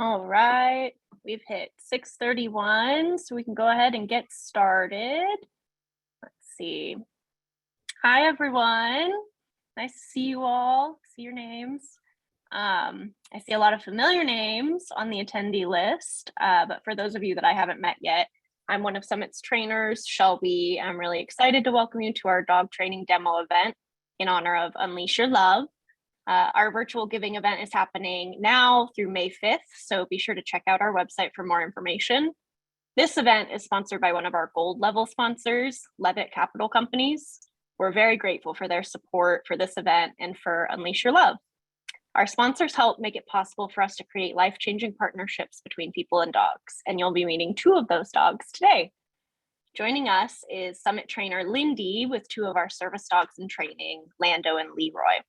All right, we've hit 6:31, so we can go ahead and get started. Let's see. Hi, everyone. Nice to see you all, see your names. I see a lot of familiar names on the attendee list, but for those of you that I haven't met yet, I'm one of Summit's trainers, Shelby. I'm really excited to welcome you to our dog training demo event in honor of Unleash Your Love. Our virtual giving event is happening now through May 5th, so be sure to check out our website for more information. This event is sponsored by one of our gold level sponsors, Levitt Capital Companies. We're very grateful for their support for this event and for Unleash Your Love. Our sponsors help make it possible for us to create life-changing partnerships between people and dogs, and you'll be meeting two of those dogs today. Joining us is Summit trainer Lindy with two of our service dogs in training, Lando and Leroy.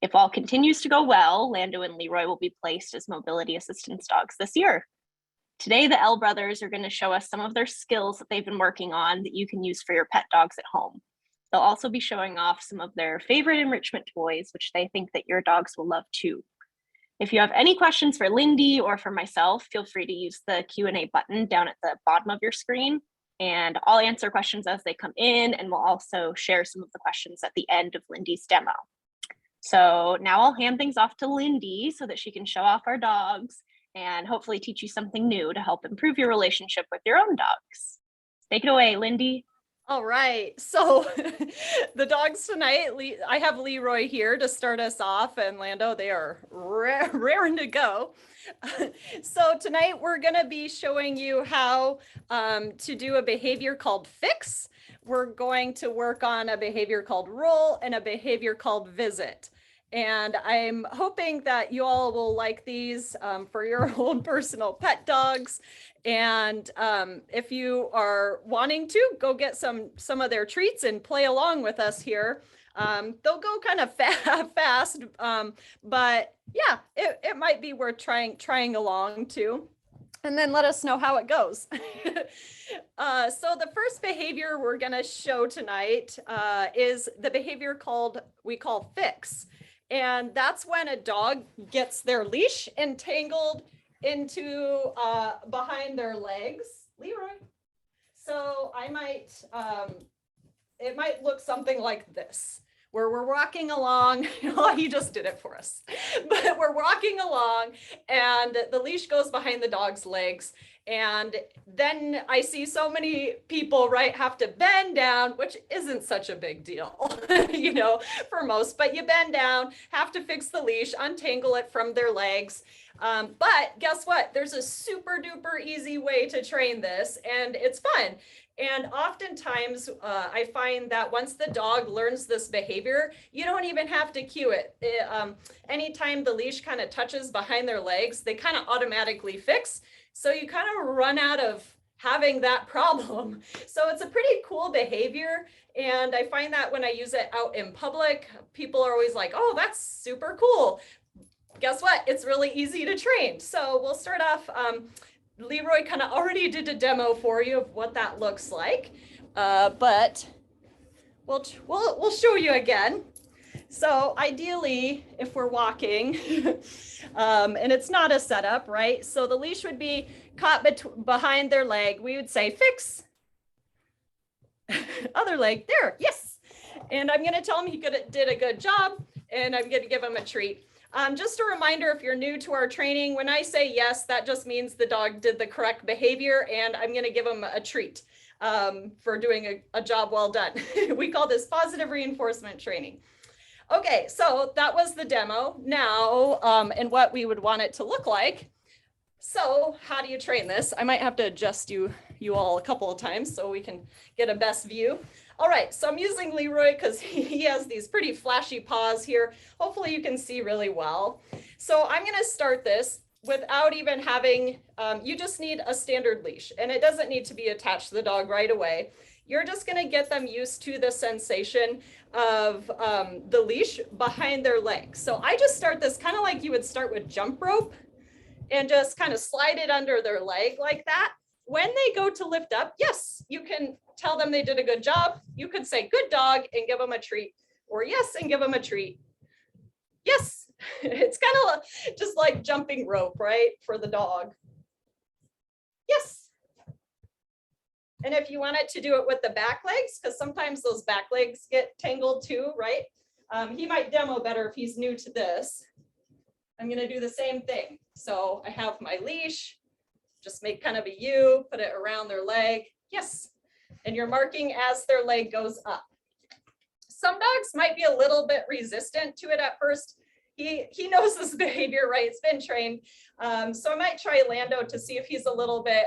If all continues to go well, Lando and Leroy will be placed as mobility assistance dogs this year. Today, the L brothers are going to show us some of their skills that they've been working on that you can use for your pet dogs at home. They'll also be showing off some of their favorite enrichment toys, which they think that your dogs will love too. If you have any questions for Lindy or for myself, feel free to use the Q&A button down at the bottom of your screen, and I'll answer questions as they come in, and we'll also share some of the questions at the end of Lindy's demo. So now I'll hand things off to Lindy so that she can show off our dogs and hopefully teach you something new to help improve your relationship with your own dogs. Take it away, Lindy. All right, so the dogs tonight, I have Leroy here to start us off, and Lando, they are raring to go. So tonight we're going to be showing you how to do a behavior called fix. We're going to work on a behavior called roll and a behavior called visit. And I'm hoping that you all will like these for your own personal pet dogs. And if you are wanting to, go get some of their treats and play along with us here. They'll go kind of fast, but yeah, it might be worth trying along too. And then let us know how it goes. So the first behavior we're going to show tonight is the behavior we call fix. And that's when a dog gets their leash entangled into behind their legs. Leroy. So it might look something like this, where we're walking along. Oh, he just did it for us. But we're walking along and the leash goes behind the dog's legs. And then I see so many people, have to bend down, which isn't such a big deal, for most, but you bend down, have to fix the leash, untangle it from their legs. But guess what? There's a super duper easy way to train this, and it's fun. And oftentimes I find that once the dog learns this behavior, you don't even have to cue it. Anytime the leash kind of touches behind their legs, they kind of automatically fix. So you kind of run out of having that problem. So it's a pretty cool behavior. And I find that when I use it out in public, people are always like, oh, that's super cool. Guess what? It's really easy to train. So we'll start off. Leroy kind of already did a demo for you of what that looks like, but we'll show you again. So ideally, if we're walking, and it's not a setup, right? So the leash would be caught behind their leg. We would say fix. Other leg, there, yes. And I'm going to tell him he did a good job, and I'm going to give him a treat. Just a reminder, if you're new to our training, when I say yes, that just means the dog did the correct behavior, and I'm going to give him a treat for doing a job well done. We call this positive reinforcement training. Okay, so that was the demo. Now, and what we would want it to look like. So how do you train this? I might have to adjust you all a couple of times so we can get a best view. All right, so I'm using Leroy because he has these pretty flashy paws here. Hopefully you can see really well. So I'm going to start this without even having, you just need a standard leash, and it doesn't need to be attached to the dog right away. You're just going to get them used to the sensation of the leash behind their legs. So I just start this kind of like you would start with jump rope and just kind of slide it under their leg like that. When they go to lift up, yes, you can tell them they did a good job. You could say good dog and give them a treat, or yes and give them a treat. Yes. It's kind of just like jumping rope, right? For the dog. Yes. And if you wanted to do it with the back legs, because sometimes those back legs get tangled too, right? He might demo better if he's new to this. I'm going to do the same thing. So I have my leash, just make kind of a U, put it around their leg. Yes. And you're marking as their leg goes up. Some dogs might be a little bit resistant to it at first. He knows this behavior, right? It's been trained. So I might try Lando to see if he's a little bit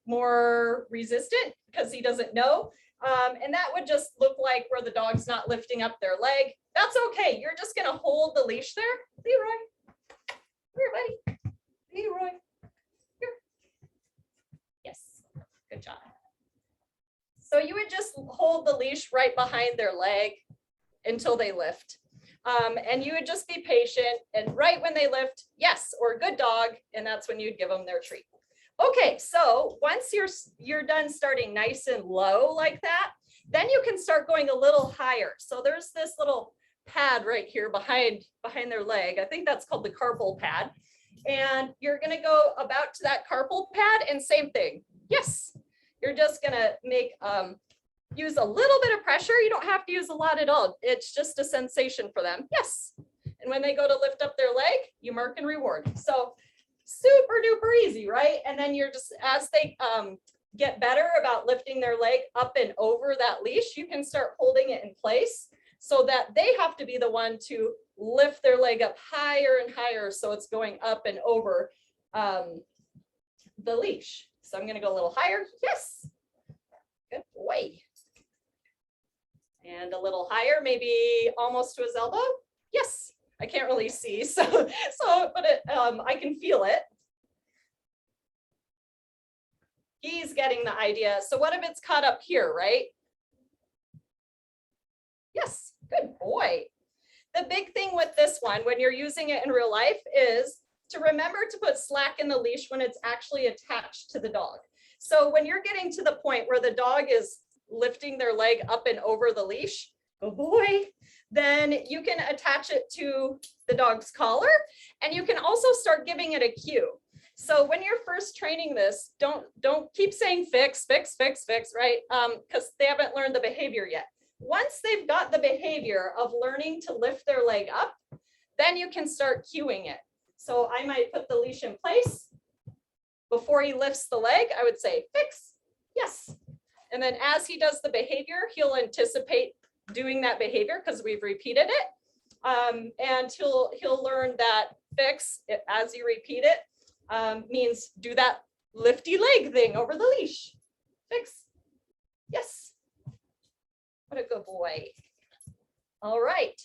more resistant because he doesn't know. And that would just look like where the dog's not lifting up their leg. That's okay. You're just going to hold the leash there. Leroy, here, buddy. Leroy, here. Yes, good job. So you would just hold the leash right behind their leg until they lift. And you would just be patient, and right when they lift, yes, or good dog, and that's when you'd give them their treat. Okay, so once you're done starting nice and low like that, then you can start going a little higher. So there's this little pad right here behind their leg. I think that's called the carpal pad. And you're gonna go about to that carpal pad and same thing. Yes, you're just gonna make, use a little bit of pressure. You don't have to use a lot at all. It's just a sensation for them. Yes. And when they go to lift up their leg, you mark and reward. So super duper easy, right? And then you're just, as they get better about lifting their leg up and over that leash, you can start holding it in place so that they have to be the one to lift their leg up higher and higher. So it's going up and over the leash. So I'm gonna go a little higher. Yes. Good boy. And a little higher, maybe almost to his elbow. Yes, I can't really see, but I can feel it. He's getting the idea. So what if it's caught up here, right? Yes, good boy. The big thing with this one, when you're using it in real life, is to remember to put slack in the leash when it's actually attached to the dog. So when you're getting to the point where the dog is lifting their leg up and over the leash, good boy, then you can attach it to the dog's collar, and you can also start giving it a cue. So when you're first training this, don't keep saying fix, fix, fix, fix, right? Because they haven't learned the behavior yet. Once they've got the behavior of learning to lift their leg up, then you can start cueing it. So I might put the leash in place. Before he lifts the leg, I would say fix, yes. And then as he does the behavior, he'll anticipate doing that behavior because we've repeated it. And he'll learn that fix, as you repeat it, means do that lifty leg thing over the leash. Fix, yes. What a good boy. All right.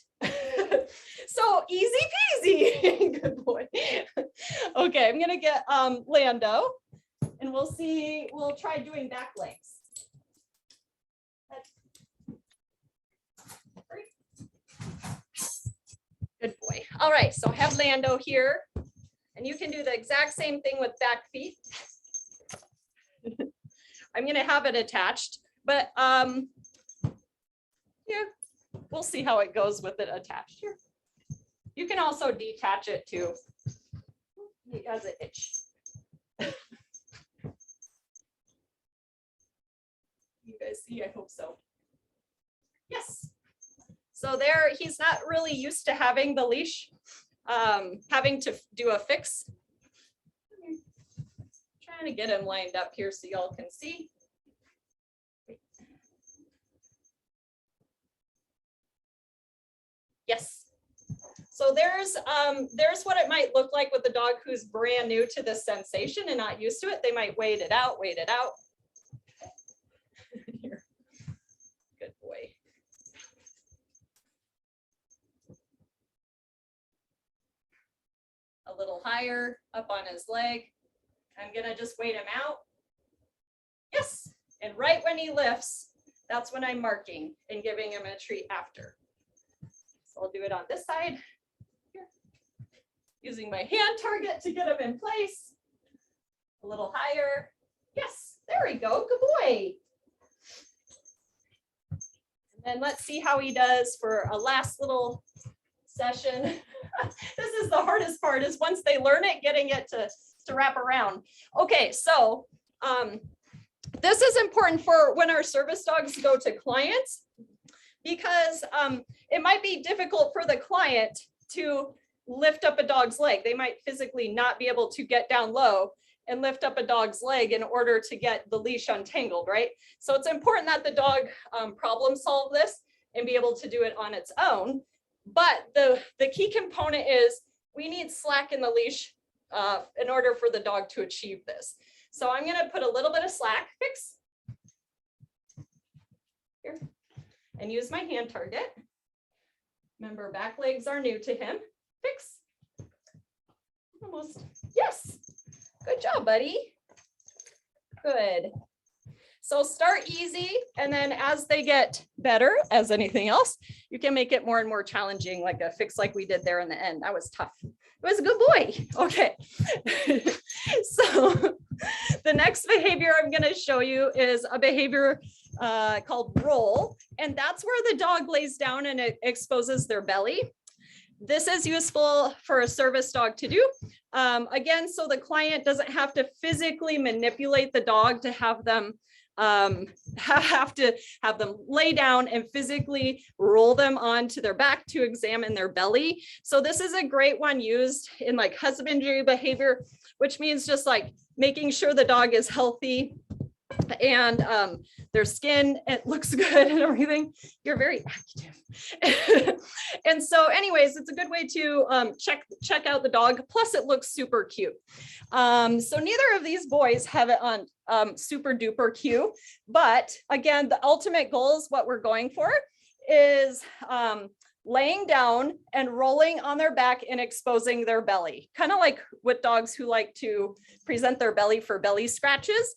So easy peasy. Good boy. Okay, I'm gonna get Lando, and we'll try doing back legs. Good boy. All right, so I have Lando here, and you can do the exact same thing with back feet. I'm gonna have it attached, but yeah, we'll see how it goes with it attached here. You can also detach it too. He has an itch. You guys see? I hope so. Yes. So there, he's not really used to having the leash, having to do a fix. Trying to get him lined up here so y'all can see. Yes. So there's what it might look like with the dog who's brand new to this sensation and not used to it. They might wait it out. Here. Good boy. A little higher up on his leg. I'm gonna just wait him out. Yes, and right when he lifts, that's when I'm marking and giving him a treat after. So I'll do it on this side. Here. Using my hand target to get him in place. A little higher. Yes, there we go, good boy. And then let's see how he does for a last little session. This is the hardest part, is once they learn it, getting it to wrap around. Okay, so this is important for when our service dogs go to clients, because it might be difficult for the client to lift up a dog's leg. They might physically not be able to get down low and lift up a dog's leg in order to get the leash untangled, right? So it's important that the dog problem solve this and be able to do it on its own. But the key component is we need slack in the leash in order for the dog to achieve this. So I'm gonna put a little bit of slack, fix, here, and use my hand target. Remember, back legs are new to him, fix, almost, yes, good job, buddy, good. So start easy, and then as they get better, as anything else, you can make it more and more challenging, like a fix like we did there in the end. That was tough. It was a good boy. Okay. So the next behavior I'm going to show you is a behavior called roll, and that's where the dog lays down and it exposes their belly. This is useful for a service dog to do. Again, so the client doesn't have to physically manipulate the dog to have them lay down and physically roll them onto their back to examine their belly. So this is a great one used in like husbandry behavior, which means just like making sure the dog is healthy and their skin, it looks good and everything. You're very active. And so anyways, it's a good way to check out the dog. Plus it looks super cute. So neither of these boys have it on super duper cute, but again, the ultimate goal is what we're going for is laying down and rolling on their back and exposing their belly. Kind of like with dogs who like to present their belly for belly scratches.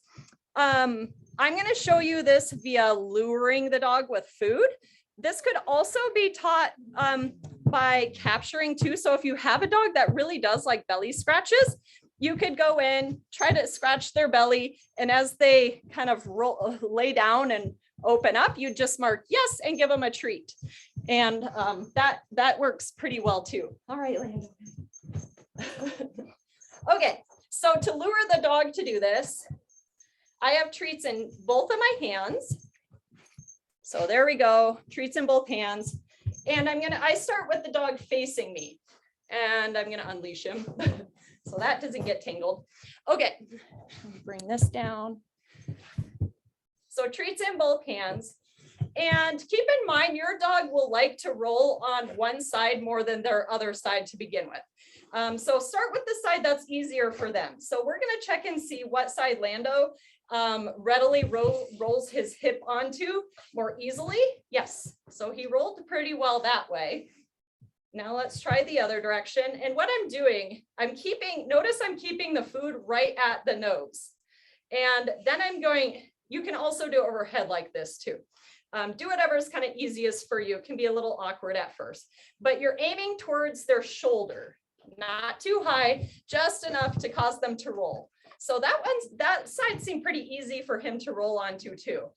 I'm going to show you this via luring the dog with food. This could also be taught by capturing too. So if you have a dog that really does like belly scratches, you could go in, try to scratch their belly, and as they kind of lay down and open up, you just mark yes and give them a treat. And that works pretty well too. All right, Lando. Okay, so to lure the dog to do this, I have treats in both of my hands. So there we go, treats in both hands. And I start with the dog facing me, and I'm gonna unleash him so that doesn't get tangled. Okay, bring this down. So treats in both hands. And keep in mind, your dog will like to roll on one side more than their other side to begin with. So start with the side that's easier for them. So we're gonna check and see what side Lando readily rolls his hip onto more easily. Yes, so he rolled pretty well that way. Now let's try the other direction. And what I'm doing, notice I'm keeping the food right at the nose. And then you can also do overhead like this too. Do whatever is kind of easiest for you. It can be a little awkward at first, but you're aiming towards their shoulder, not too high, just enough to cause them to roll. So that side seemed pretty easy for him to roll onto too.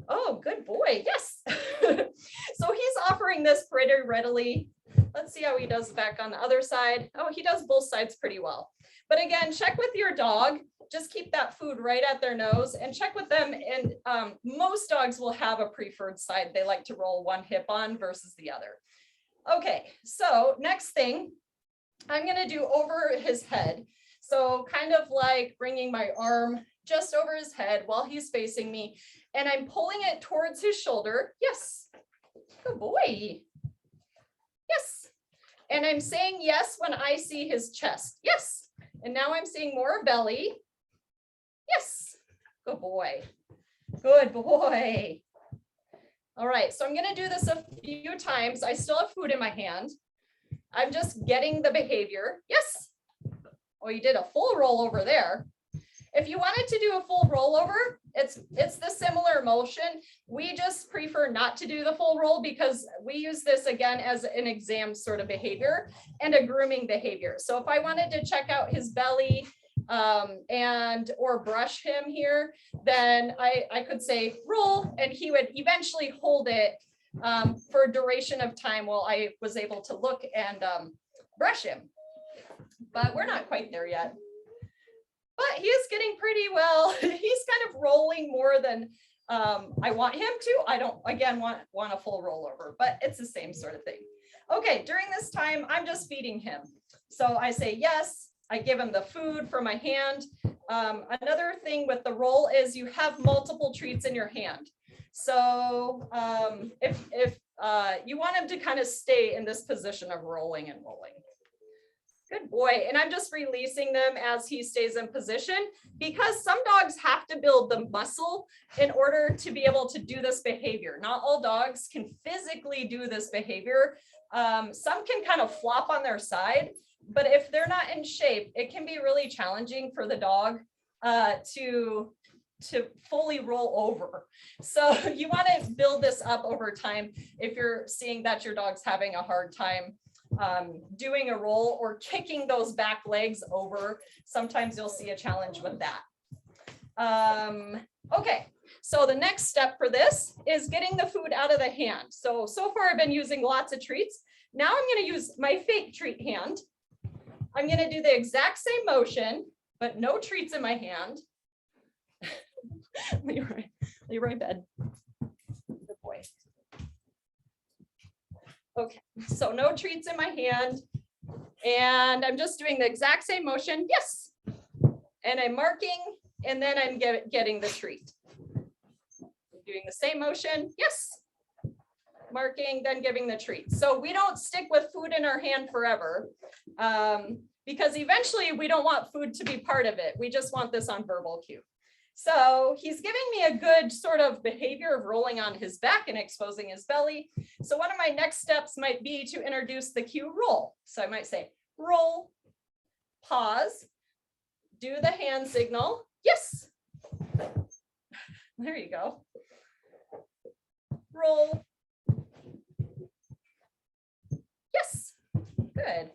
Oh, good boy, yes. So he's offering this pretty readily. Let's see how he does back on the other side. Oh, he does both sides pretty well. But again, check with your dog. Just keep that food right at their nose and check with them. And most dogs will have a preferred side they like to roll one hip on versus the other. Okay, so next thing, I'm gonna do over his head. So kind of like bringing my arm just over his head while he's facing me, and I'm pulling it towards his shoulder. Yes, good boy. Yes, and I'm saying yes when I see his chest. Yes, and now I'm seeing more belly. Yes, good boy. Good boy. All right, so I'm gonna do this a few times. I still have food in my hand. I'm just getting the behavior. Yes. Oh, you did a full rollover there. If you wanted to do a full rollover, it's the similar motion. We just prefer not to do the full roll because we use this again as an exam sort of behavior and a grooming behavior. So if I wanted to check out his belly or brush him here, then I could say roll, and he would eventually hold it for a duration of time while I was able to look and brush him. But we're not quite there yet. But he is getting pretty well. He's kind of rolling more than I want him to. I don't, again, want a full rollover, but it's the same sort of thing. Okay, during this time, I'm just feeding him. So I say yes, I give him the food from my hand. Another thing with the roll is you have multiple treats in your hand. So if you want him to kind of stay in this position of rolling and rolling. Good boy. And I'm just releasing them as he stays in position, because some dogs have to build the muscle in order to be able to do this behavior. Not all dogs can physically do this behavior. Some can kind of flop on their side, but if they're not in shape, it can be really challenging for the dog to fully roll over. So you want to build this up over time if you're seeing that your dog's having a hard time doing a roll or kicking those back legs over. Sometimes you'll see a challenge with that. Okay, so the next step for this is getting the food out of the hand. So far I've been using lots of treats. Now I'm going to use my fake treat hand. I'm going to do the exact same motion, but no treats in my hand. Leroy bed. Good boy. Okay, so no treats in my hand. And I'm just doing the exact same motion. Yes. And I'm marking, and then I'm getting the treat. Doing the same motion. Yes. Marking, then giving the treat. So we don't stick with food in our hand forever, because eventually we don't want food to be part of it. We just want this on verbal cue. So he's giving me a good sort of behavior of rolling on his back and exposing his belly. So one of my next steps might be to introduce the cue roll. So I might say roll, pause, do the hand signal. Yes. There you go. Roll. Yes. Good.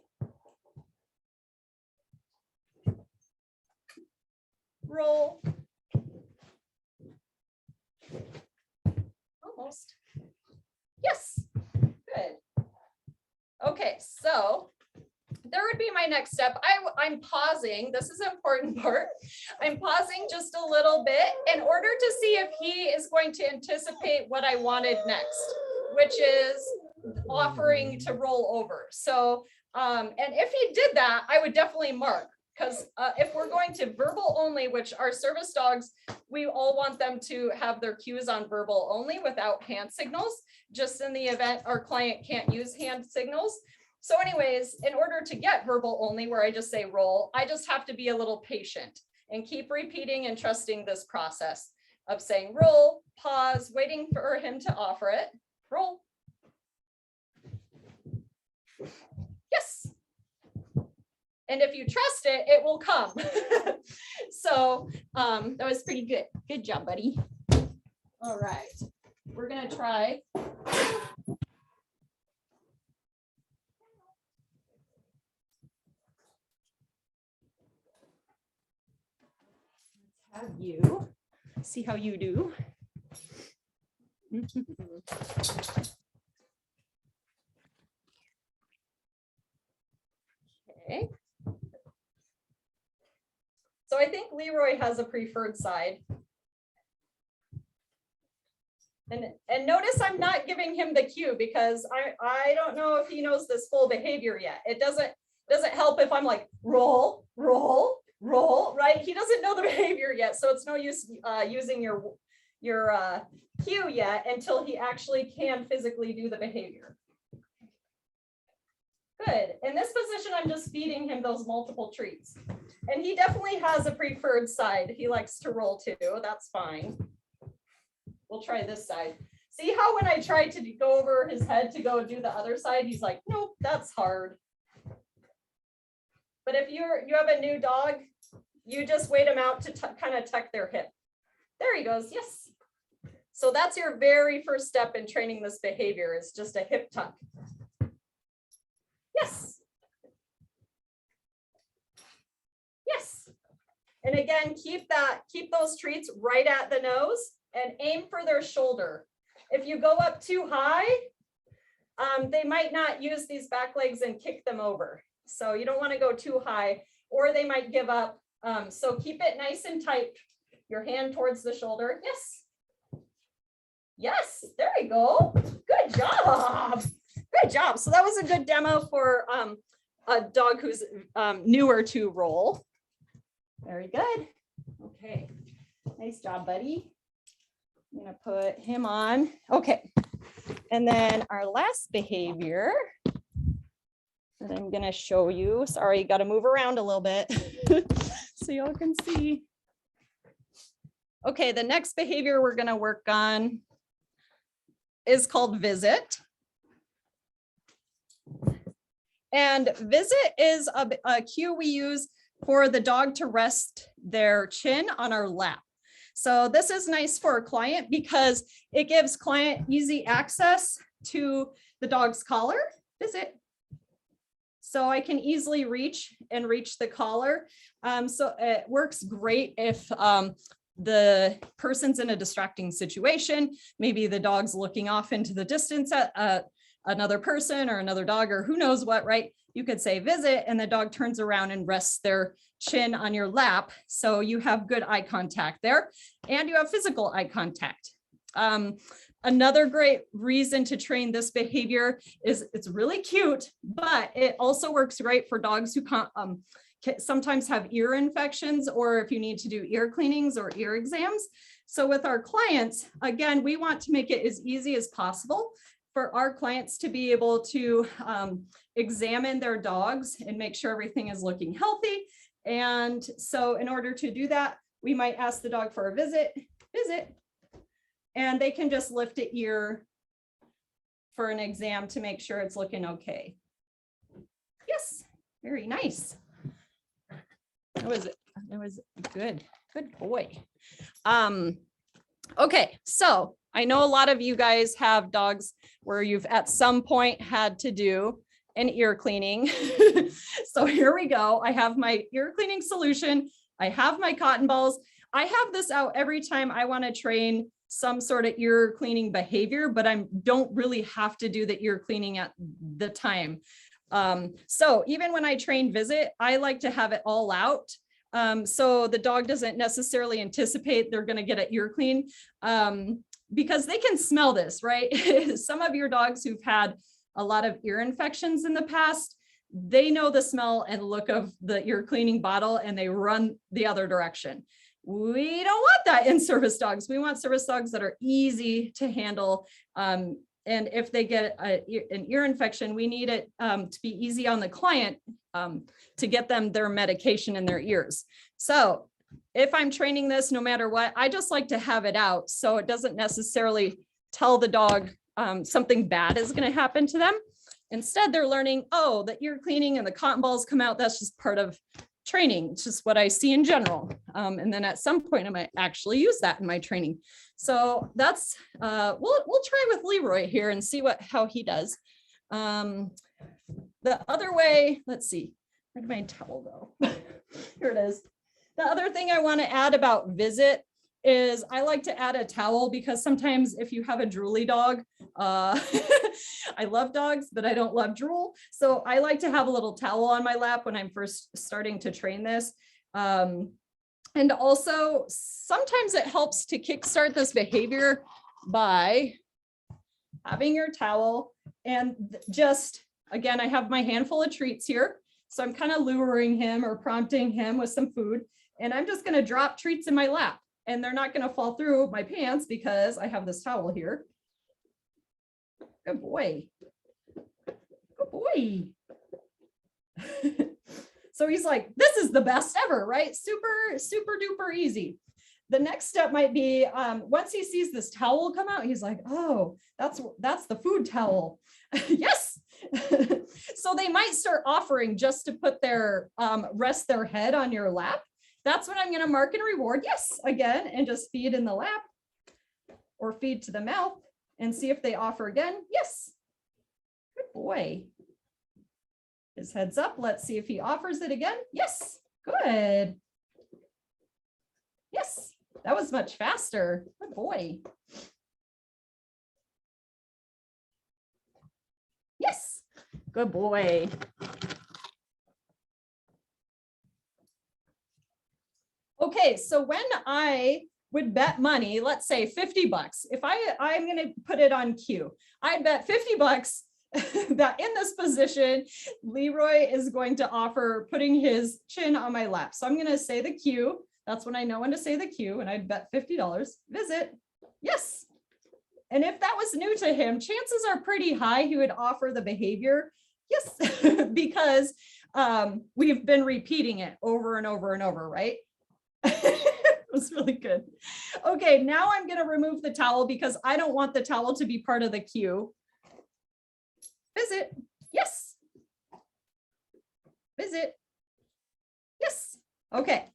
Roll. Almost. Yes. Good. Okay, so there would be my next step. I'm pausing. This is an important part. I'm pausing just a little bit in order to see if he is going to anticipate what I wanted next, which is offering to roll over. So, and if he did that, I would definitely mark. Because if we're going to verbal only, which our service dogs, we all want them to have their cues on verbal only without hand signals, just in the event our client can't use hand signals. So anyways, in order to get verbal only, where I just say roll, I just have to be a little patient and keep repeating and trusting this process of saying roll, pause, waiting for him to offer it, roll. Yes. And if you trust it, it will come. So that was pretty good. Good job, buddy. All right, we're gonna try. Let's have you see how you do. Okay. So I think Leroy has a preferred side. And notice I'm not giving him the cue because I don't know if he knows this full behavior yet. It doesn't help if I'm like roll, roll, roll, right? He doesn't know the behavior yet. So it's no use using your cue yet until he actually can physically do the behavior. Good. In this position, I'm just feeding him those multiple treats. And he definitely has a preferred side. He likes to roll too. That's fine. We'll try this side. See how when I tried to go over his head to go do the other side, he's like, nope, that's hard. But if you have a new dog, you just wait them out to kind of tuck their hip. There he goes. Yes. So that's your very first step in training this behavior, is just a hip tuck. Yes. Yes. And again, keep those treats right at the nose and aim for their shoulder. If you go up too high, they might not use these back legs and kick them over. So you don't want to go too high, or they might give up. So keep it nice and tight. Your hand towards the shoulder. Yes. Yes, there we go. Good job. Good job. So that was a good demo for a dog who's newer to roll. Very good. Okay. Nice job, buddy. I'm gonna put him on. Okay. And then our last behavior that I'm gonna show you. Sorry, got to move around a little bit so y'all can see. Okay, the next behavior we're gonna work on is called visit. And visit is a cue we use for the dog to rest their chin on our lap. So this is nice for a client because it gives client easy access to the dog's collar. Visit. So I can easily reach the collar. So it works great if the person's in a distracting situation. Maybe the dog's looking off into the distance at another person or another dog or who knows what, right? You could say visit and the dog turns around and rests their chin on your lap. So you have good eye contact there and you have physical eye contact. Another great reason to train this behavior is it's really cute, but it also works great for dogs who sometimes have ear infections or if you need to do ear cleanings or ear exams. So with our clients, again, we want to make it as easy as possible for our clients to be able to examine their dogs and make sure everything is looking healthy. And so in order to do that, we might ask the dog for a visit, and they can just lift an ear for an exam to make sure it's looking okay. Yes, very nice. That was good boy. Okay, so I know a lot of you guys have dogs where you've at some point had to do an ear cleaning. So here we go. I have my ear cleaning solution. I have my cotton balls. I have this out every time I want to train some sort of ear cleaning behavior, but I don't really have to do the ear cleaning at the time. So even when I train visit, I like to have it all out. So the dog doesn't necessarily anticipate they're going to get an ear clean because they can smell this, right? Some of your dogs who've had a lot of ear infections in the past, they know the smell and look of the ear cleaning bottle and they run the other direction. We don't want that in service dogs. We want service dogs that are easy to handle. And if they get an ear infection, we need it to be easy on the client to get them their medication in their ears. So if I'm training this, no matter what, I just like to have it out so it doesn't necessarily tell the dog something bad is going to happen to them. Instead, they're learning, oh, the ear cleaning and the cotton balls come out. That's just part of training. It's just what I see in general. And then at some point I might actually use that in my training. So that's, we'll try with Leroy here and see how he does. The other way, let's see, where did my towel go? Here it is. The other thing I want to add about visit is I like to add a towel because sometimes if you have a drooly dog, I love dogs, but I don't love drool. So I like to have a little towel on my lap when I'm first starting to train this. And also sometimes it helps to kickstart this behavior by having your towel and just, again, I have my handful of treats here. So I'm kind of luring him or prompting him with some food, and I'm just going to drop treats in my lap. And they're not going to fall through my pants because I have this towel here. Good boy. Good boy. So he's like, this is the best ever, right? Super, super duper easy. The next step might be once he sees this towel come out, he's like, oh, that's the food towel. Yes. So they might start offering just to put their rest their head on your lap. That's when I'm going to mark and reward. Yes, again, and just feed in the lap or feed to the mouth and see if they offer again. Yes. Good boy. His head's up. Let's see if he offers it again. Yes. Good. Yes. That was much faster. Good boy. Yes, good boy. Okay, so when I would bet money, let's say 50 bucks, if I'm going to put it on cue, I'd bet 50 bucks that in this position, Leroy is going to offer putting his chin on my lap. So I'm going to say the cue. That's when I know when to say the cue, and I'd bet $50. Visit. Yes. And if that was new to him, chances are pretty high he would offer the behavior. Yes, because we've been repeating it over and over and over, right? It was really good. Okay, now I'm going to remove the towel because I don't want the towel to be part of the cue. Visit. Yes. Visit. Yes. Okay.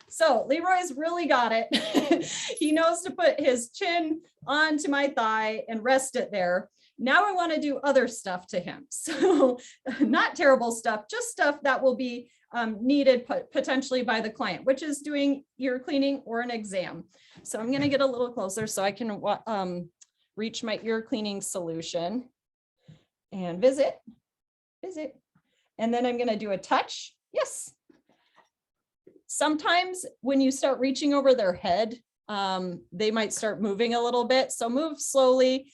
So Leroy's really got it. He knows to put his chin onto my thigh and rest it there. Now I want to do other stuff to him. So not terrible stuff, just stuff that will be needed potentially by the client, which is doing ear cleaning or an exam. So I'm going to get a little closer so I can reach my ear cleaning solution and visit. And then I'm going to do a touch. Yes. Sometimes when you start reaching over their head, they might start moving a little bit. So move slowly,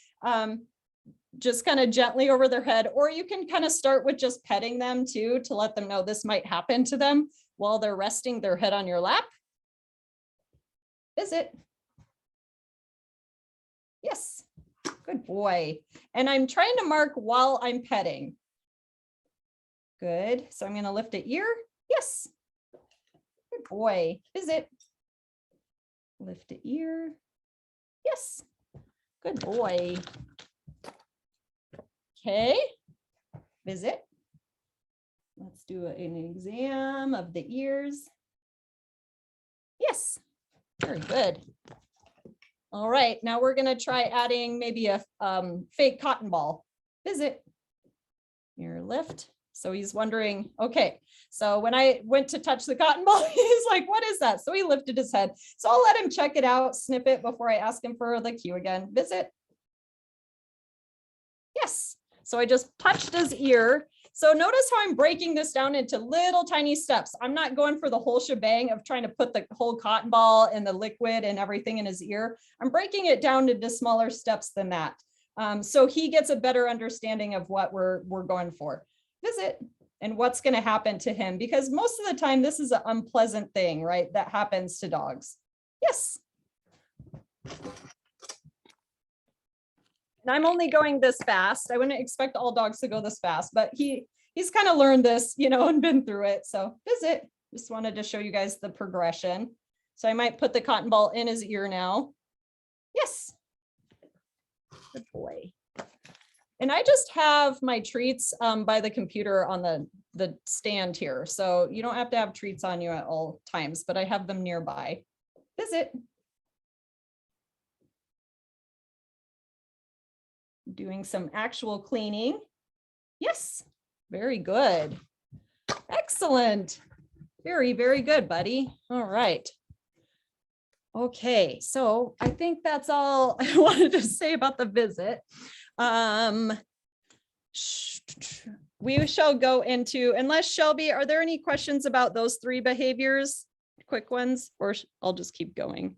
just kind of gently over their head, or you can kind of start with just petting them too, to let them know this might happen to them while they're resting their head on your lap. Visit. Yes, good boy. And I'm trying to mark while I'm petting. Good, so I'm gonna lift an ear. Yes. Good boy. Visit. Lift the ear. Yes. Good boy. Okay. Visit. Let's do an exam of the ears. Yes. Very good. All right. Now we're going to try adding maybe a fake cotton ball. Visit. Ear lift. So he's wondering, okay, so when I went to touch the cotton ball, he's like, what is that? So he lifted his head. So I'll let him check it out, snip it before I ask him for the cue again. Visit. Yes. So I just touched his ear. So notice how I'm breaking this down into little tiny steps. I'm not going for the whole shebang of trying to put the whole cotton ball and the liquid and everything in his ear. I'm breaking it down into smaller steps than that. So he gets a better understanding of what we're going for. Visit and what's going to happen to him, because most of the time this is an unpleasant thing, right? That happens to dogs. Yes. And I'm only going this fast. I wouldn't expect all dogs to go this fast, but he's kind of learned this, you know, and been through it. So visit. Just wanted to show you guys the progression. So I might put the cotton ball in his ear now. Yes. Good boy. And I just have my treats by the computer on the stand here. So you don't have to have treats on you at all times, but I have them nearby. Visit. Doing some actual cleaning. Yes, very good. Excellent. Very, very good, buddy. All right. Okay, so I think that's all I wanted to say about the visit. We shall go into, unless Shelby, are there any questions about those 3 behaviors? Quick ones, or I'll just keep going.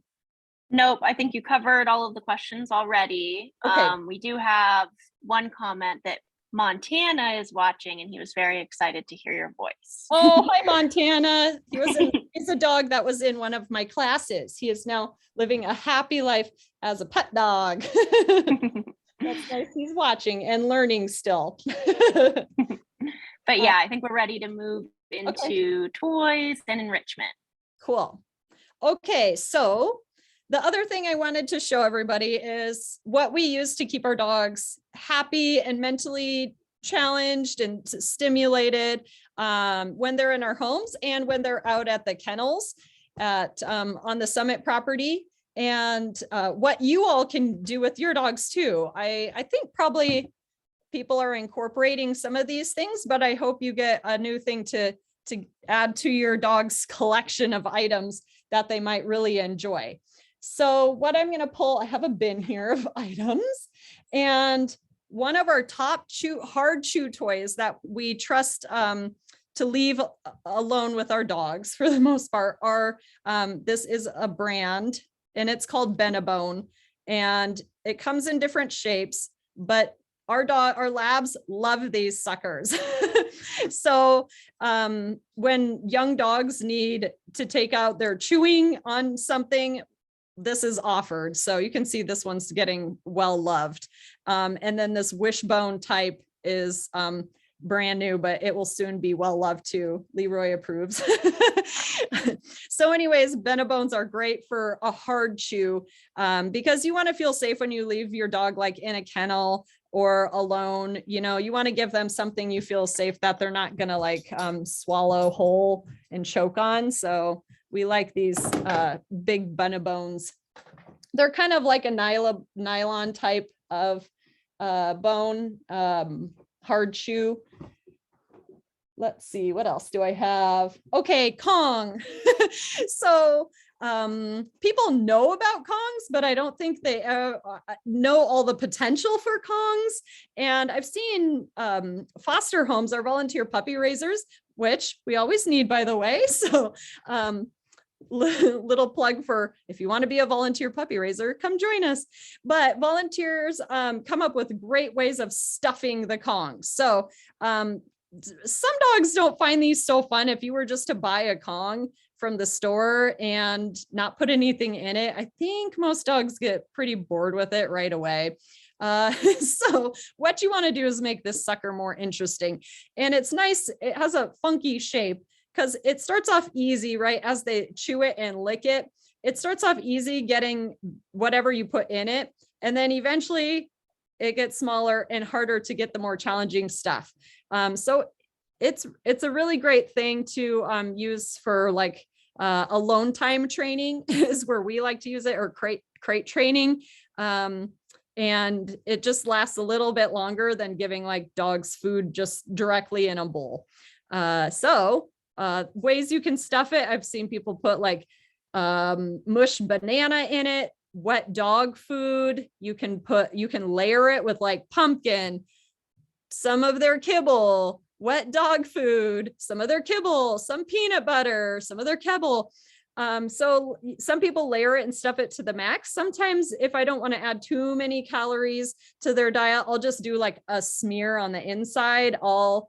Nope, I think you covered all of the questions already. Okay. We do have one comment that Montana is watching, and he was very excited to hear your voice. Oh, hi, Montana. He's a dog that was in one of my classes. He is now living a happy life as a pet dog. That's nice. He's watching and learning still. But yeah, I think we're ready to move into toys and enrichment. Cool. Okay, so the other thing I wanted to show everybody is what we use to keep our dogs happy and mentally challenged and stimulated when they're in our homes and when they're out at the kennels on the Summit property, and what you all can do with your dogs too. I think probably people are incorporating some of these things, but I hope you get a new thing to add to your dog's collection of items that they might really enjoy. So what I'm going to pull, I have a bin here of items, and one of our top hard chew toys that we trust to leave alone with our dogs for the most part are, this is a brand and it's called Bena Bone, and it comes in different shapes, but our labs love these suckers. So when young dogs need to take out their chewing on something, this is offered. So you can see this one's getting well loved. And then this wishbone type is brand new, but it will soon be well loved too. Leroy approves. So anyways, Bena Bones are great for a hard chew because you want to feel safe when you leave your dog like in a kennel or alone. You know, you want to give them something you feel safe that they're not gonna like swallow whole and choke on. So we like these big Bena Bones. They're kind of like a nylon type of bone, hard chew. Let's see, what else do I have? Okay, Kong. So people know about Kongs, but I don't think they know all the potential for Kongs. And I've seen foster homes are volunteer puppy raisers, which we always need, by the way. So little plug for if you want to be a volunteer puppy raiser, come join us. But volunteers come up with great ways of stuffing the Kongs. So some dogs don't find these so fun. If you were just to buy a Kong from the store and not put anything in it, I think most dogs get pretty bored with it right away. So what you want to do is make this sucker more interesting. And it's nice. It has a funky shape because it starts off easy, right? As they chew it and lick it, it starts off easy getting whatever you put in it. And then eventually it gets smaller and harder to get the more challenging stuff. So it's a really great thing to use for like alone time training is where we like to use it, or crate training. And it just lasts a little bit longer than giving like dogs food just directly in a bowl. So ways you can stuff it. I've seen people put like mushed banana in it, wet dog food. You can layer it with like pumpkin, some of their kibble, wet dog food, some of their kibble, some peanut butter, some of their kibble. So some people layer it and stuff it to the max. Sometimes if I don't want to add too many calories to their diet, I'll just do like a smear on the inside, so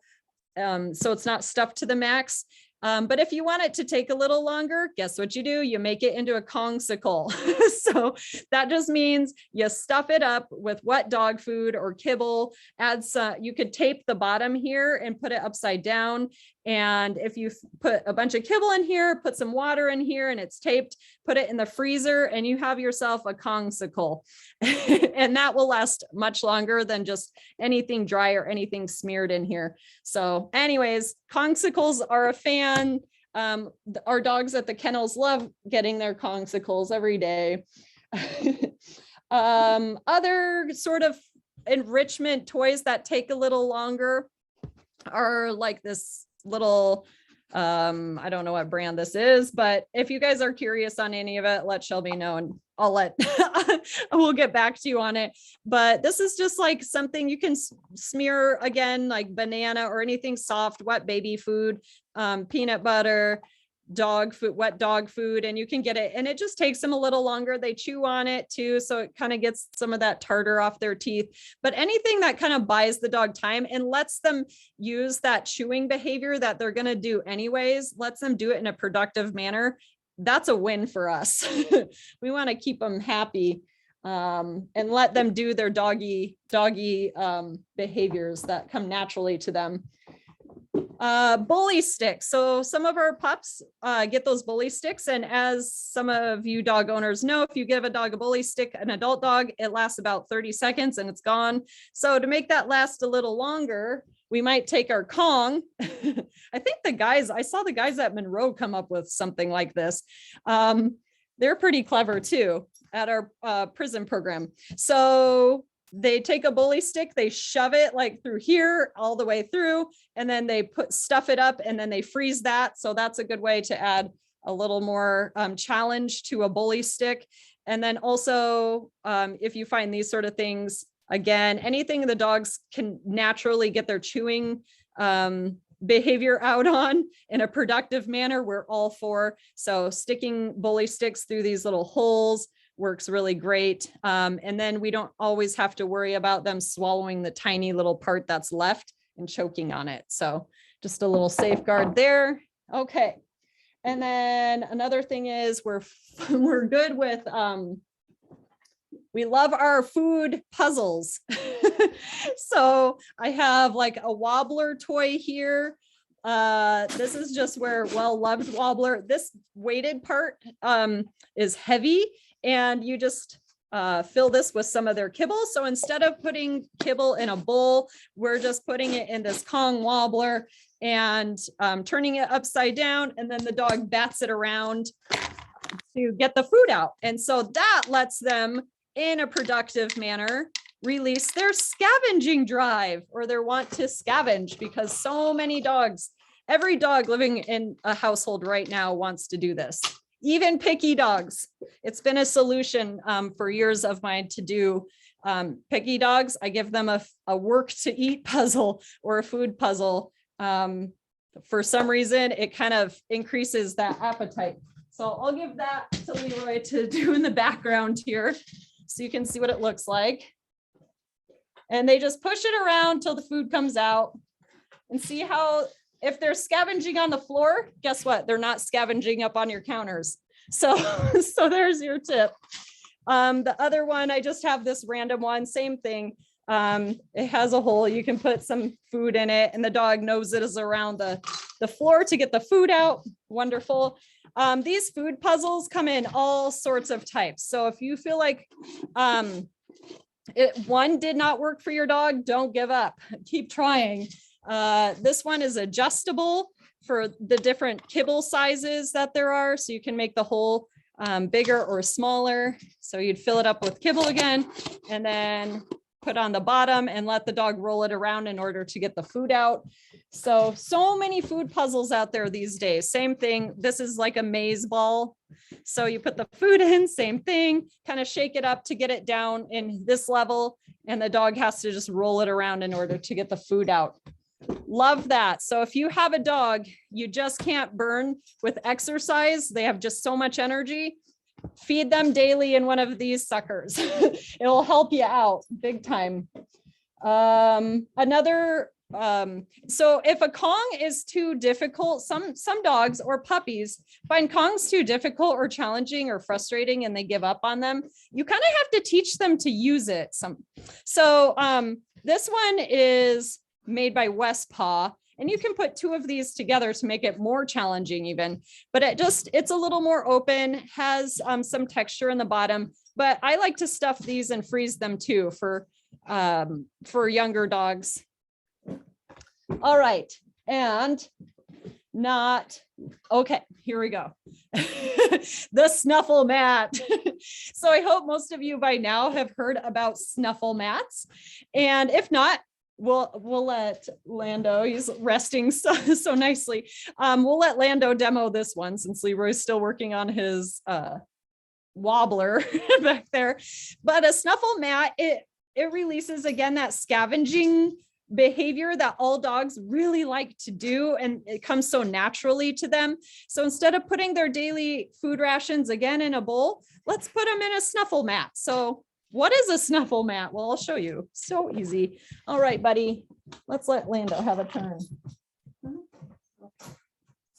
it's not stuffed to the max. But if you want it to take a little longer, guess what you do? You make it into a Kongsicle. So that just means you stuff it up with wet dog food or kibble, add some, you could tape the bottom here and put it upside down. And if you put a bunch of kibble in here, put some water in here and it's taped, put it in the freezer and you have yourself a Kongsicle. And that will last much longer than just anything dry or anything smeared in here. So anyways, Kongsicles are a fan. Our dogs at the kennels love getting their Kongsicles every day. Other sort of enrichment toys that take a little longer are like this little, I don't know what brand this is, but if you guys are curious on any of it, let Shelby know and we'll get back to you on it. But this is just like something you can smear again, like banana or anything soft, wet baby food, peanut butter, dog food, wet dog food, and you can get it. And it just takes them a little longer. They chew on it too. So it kind of gets some of that tartar off their teeth, but anything that kind of buys the dog time and lets them use that chewing behavior that they're going to do anyways, lets them do it in a productive manner. That's a win for us. We want to keep them happy and let them do their doggy behaviors that come naturally to them. Bully sticks. So some of our pups get those bully sticks. And as some of you dog owners know, if you give a dog a bully stick, an adult dog, it lasts about 30 seconds and it's gone. So to make that last a little longer, we might take our Kong. I think I saw the guys at Monroe come up with something like this. They're pretty clever too at our prison program. So they take a bully stick, they shove it like through here all the way through, and then they stuff it up and then they freeze that. So that's a good way to add a little more challenge to a bully stick. And then also if you find these sort of things, Again, anything the dogs can naturally get their chewing behavior out on in a productive manner, we're all for. So sticking bully sticks through these little holes works really great. And then we don't always have to worry about them swallowing the tiny little part that's left and choking on it. So just a little safeguard there. Okay. And then another thing is we're good with, we love our food puzzles. So I have like a wobbler toy here. This is just where well-loved wobbler. This weighted part is heavy, and you just fill this with some of their kibble. So instead of putting kibble in a bowl, we're just putting it in this Kong wobbler and turning it upside down, and then the dog bats it around to get the food out. And so that lets them, in a productive manner, release their scavenging drive, or their want to scavenge, because so many dogs, every dog living in a household right now wants to do this. Even picky dogs. It's been a solution for years of mine to do picky dogs. I give them a work to eat puzzle or a food puzzle. For some reason, it kind of increases that appetite. So I'll give that to Leroy to do in the background here, so you can see what it looks like. And they just push it around till the food comes out, and see how, if they're scavenging on the floor, guess what? They're not scavenging up on your counters. So, so there's your tip. The other one, I just have this random one, same thing. It has a hole, you can put some food in it, and the dog noses around the floor to get the food out. Wonderful. These food puzzles come in all sorts of types. So if you feel like one did not work for your dog, don't give up, keep trying. This one is adjustable for the different kibble sizes that there are. So you can make the hole bigger or smaller. So you'd fill it up with kibble again, and then put on the bottom and let the dog roll it around in order to get the food out. So many food puzzles out there these days. Same thing. This is like a maze ball. So you put the food in, same thing, kind of shake it up to get it down in this level, and the dog has to just roll it around in order to get the food out. Love that. So if you have a dog you just can't burn with exercise, they have just so much energy, feed them daily in one of these suckers. It'll help you out big time. So if a Kong is too difficult, some dogs or puppies find Kongs too difficult or challenging or frustrating, and they give up on them. You kind of have to teach them to use it. So this one is made by West Paw, and you can put two of these together to make it more challenging even, but it's a little more open, has some texture in the bottom, but I like to stuff these and freeze them too for younger dogs. All right, and okay, here we go. The Snuffle Mat. So I hope most of you by now have heard about Snuffle Mats, and if not, we'll let Lando, he's resting so nicely. We'll let Lando demo this one, since Leroy's still working on his wobbler back there. But a Snuffle Mat, it releases, again, that scavenging behavior that all dogs really like to do, and it comes so naturally to them. So instead of putting their daily food rations again in a bowl, let's put them in a Snuffle Mat. So what is a Snuffle Mat? Well, I'll show you. So easy. All right, buddy. Let's let Lando have a turn.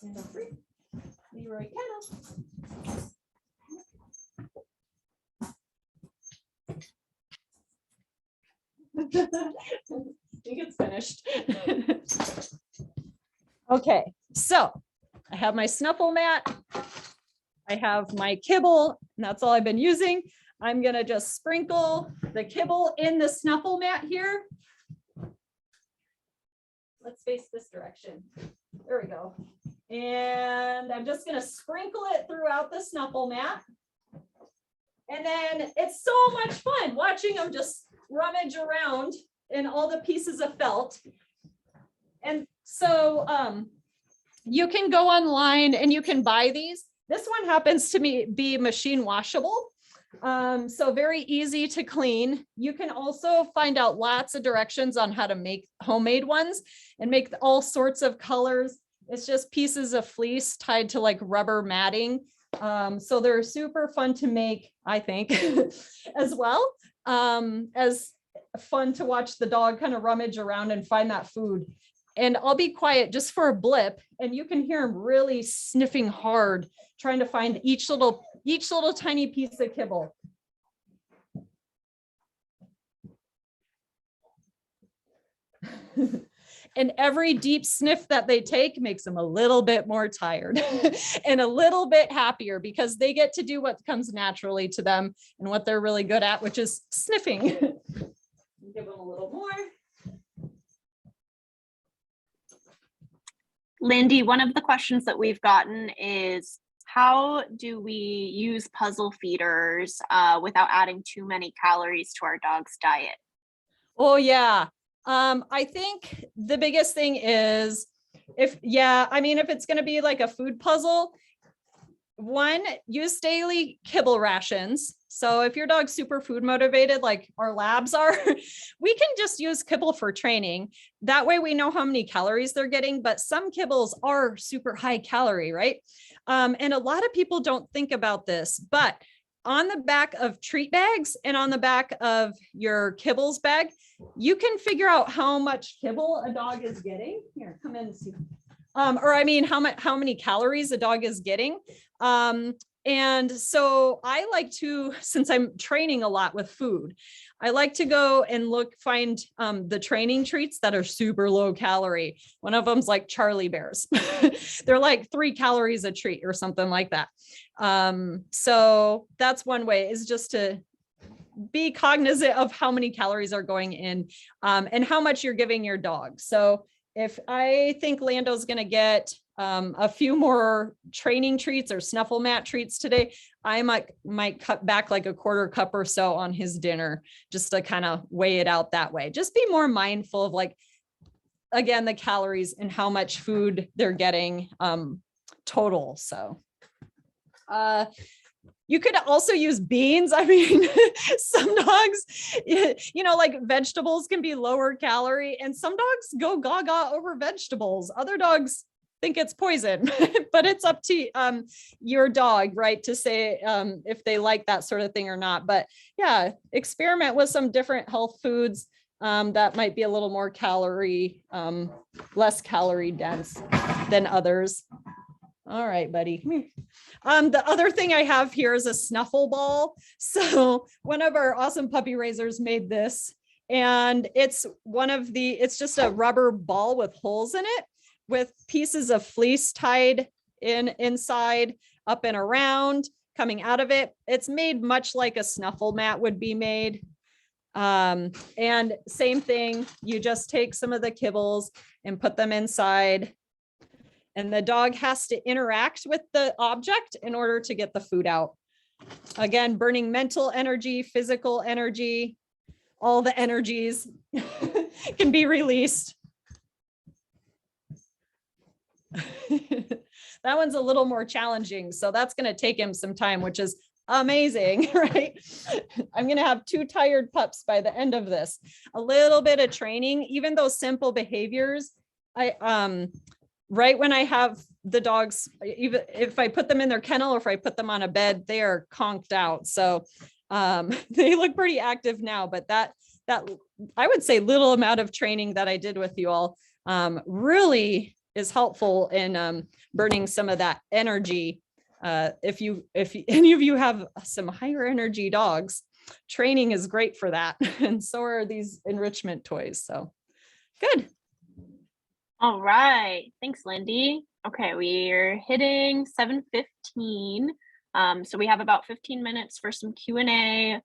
Lando free. Leroy kennel. I think it's finished. Okay, so I have my Snuffle Mat. I have my kibble, and that's all I've been using. I'm gonna just sprinkle the kibble in the Snuffle Mat here. Let's face this direction. There we go. And I'm just gonna sprinkle it throughout the Snuffle Mat. And then it's so much fun watching them just rummage around in all the pieces of felt. And so you can go online and you can buy these. This one happens to be machine washable. So very easy to clean. You can also find out lots of directions on how to make homemade ones and make all sorts of colors. It's just pieces of fleece tied to like rubber matting. So they're super fun to make, I think, as well as fun to watch the dog kind of rummage around and find that food. And I'll be quiet just for a blip, and you can hear him really sniffing hard, trying to find each little tiny piece of kibble. And every deep sniff that they take makes them a little bit more tired and a little bit happier because they get to do what comes naturally to them and what they're really good at, which is sniffing. Give them a little more. Lindy, one of the questions that we've gotten is, how do we use puzzle feeders without adding too many calories to our dog's diet? Oh yeah. I think the biggest thing is if it's going to be like a food puzzle, one, use daily kibble rations. So if your dog's super food motivated, like our labs are, we can just use kibble for training. That way we know how many calories they're getting, but some kibbles are super high calorie, right? And a lot of people don't think about this, but on the back of treat bags and on the back of your kibbles bag, you can figure out how much kibble a dog is getting. Here, come in and see. How many calories a dog is getting. And so I like to, since I'm training a lot with food, I like to go and find the training treats that are super low calorie. One of them's like Charlie Bears. They're like 3 calories a treat or something like that. So that's one way, is just to be cognizant of how many calories are going in and how much you're giving your dog. So if I think Lando's going to get a few more training treats or Snuffle Mat treats today, I might cut back like a 1/4 cup or so on his dinner, just to kind of weigh it out that way. Just be more mindful of, like, again, the calories and how much food they're getting total. So you could also use beans. I mean, some dogs, like vegetables can be lower calorie, and some dogs go gaga over vegetables. Other dogs think it's poison, but it's up to your dog, right, to say if they like that sort of thing or not. But yeah, experiment with some different health foods that might be a little more less calorie dense than others. All right, buddy. Come here. The other thing I have here is a snuffle ball. So one of our awesome puppy raisers made this, and it's just a rubber ball with holes in it, with pieces of fleece tied inside, up and around, coming out of it. It's made much like a Snuffle Mat would be made. And same thing, you just take some of the kibbles and put them inside, and the dog has to interact with the object in order to get the food out. Again, burning mental energy, physical energy, all the energies can be released. That one's a little more challenging, so that's going to take him some time, which is amazing, right? I'm going to have 2 tired pups by the end of this. A little bit of training, even those simple behaviors. Right when I have the dogs, even if I put them in their kennel or if I put them on a bed, they are conked out. So they look pretty active now, but that I would say little amount of training that I did with you all really is helpful in burning some of that energy. If any of you have some higher energy dogs, training is great for that. And so are these enrichment toys. So good. All right. Thanks, Lindy. Okay, we're hitting 7:15. So we have about 15 minutes for some Q&A.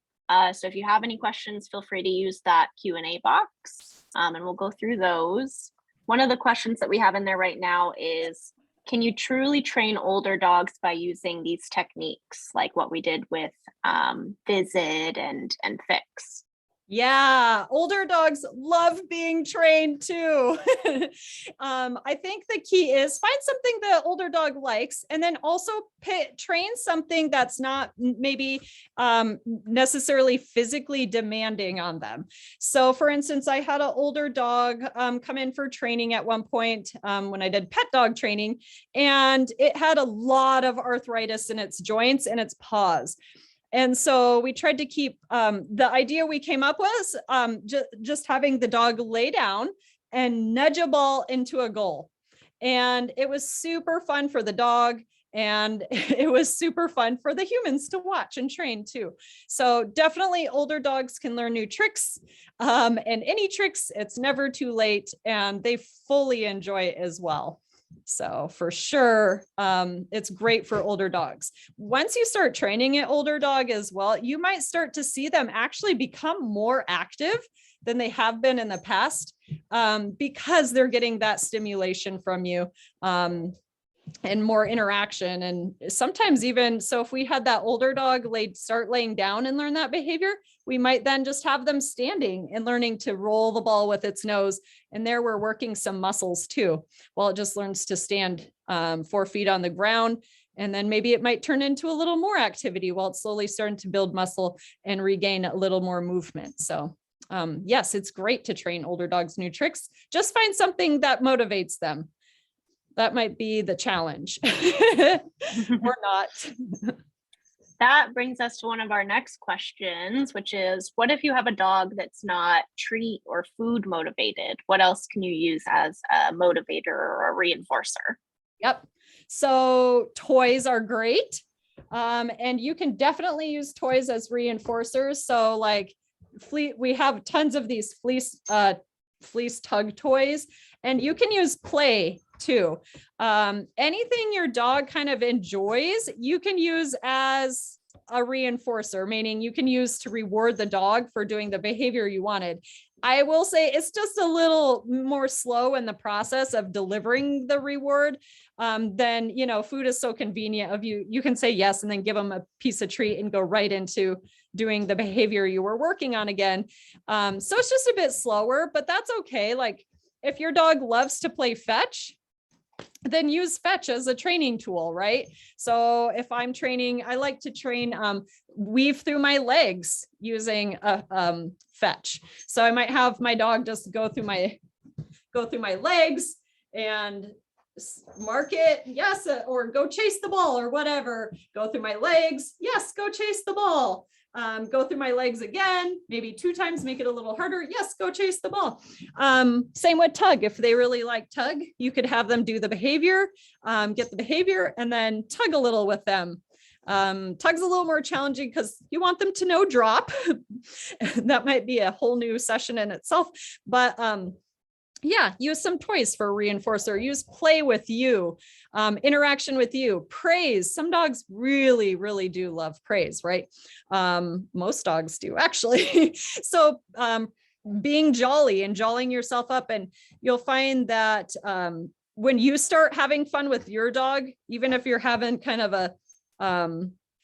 So if you have any questions, feel free to use that Q&A box, and we'll go through those. One of the questions that we have in there right now is, can you truly train older dogs by using these techniques, like what we did with Visit and Fix? Yeah, older dogs love being trained too. I think the key is find something the older dog likes, and then also train something that's not maybe necessarily physically demanding on them. So for instance, I had an older dog come in for training at one point when I did pet dog training, and it had a lot of arthritis in its joints and its paws. And so we tried to keep the idea we came up was just having the dog lay down and nudge a ball into a goal. And it was super fun for the dog. And it was super fun for the humans to watch and train too. So definitely older dogs can learn new tricks, and any tricks, it's never too late, and they fully enjoy it as well. So for sure, it's great for older dogs. Once you start training an older dog as well, you might start to see them actually become more active than they have been in the past, because they're getting that stimulation from you, and more interaction. And sometimes even, so if we had that older dog start laying down and learn that behavior, we might then just have them standing and learning to roll the ball with its nose. And there we're working some muscles too, while it just learns to stand 4 feet on the ground. And then maybe it might turn into a little more activity while it's slowly starting to build muscle and regain a little more movement. So yes, it's great to train older dogs new tricks. Just find something that motivates them. That might be the challenge or not. That brings us to one of our next questions, which is, what if you have a dog that's not treat or food motivated? What else can you use as a motivator or a reinforcer? Yep. So toys are great. And you can definitely use toys as reinforcers. So like we have tons of these fleece tug toys, and you can use play too. Anything your dog kind of enjoys, you can use as a reinforcer, meaning you can use to reward the dog for doing the behavior you wanted. I will say it's just a little more slow in the process of delivering the reward than, food is so convenient of you can say yes and then give them a piece of treat and go right into doing the behavior you were working on again. So it's just a bit slower, but that's okay. Like if your dog loves to play fetch, then use fetch as a training tool, right? So if I'm training, I like to train weave through my legs using a fetch. So I might have my dog just go through my legs and mark it, yes, or go chase the ball or whatever. Go through my legs, yes, go chase the ball. Go through my legs again, maybe 2 times, make it a little harder. Yes, go chase the ball. Same with tug. If they really like tug, you could have them do the behavior, get the behavior, and then tug a little with them. Tug's a little more challenging because you want them to no drop. That might be a whole new session in itself, but yeah, use some toys for a reinforcer, use play with you, interaction with you, praise. Some dogs really, really do love praise, right? Most dogs do actually. So being jolly and jollying yourself up, and you'll find that when you start having fun with your dog, even if you're having kind of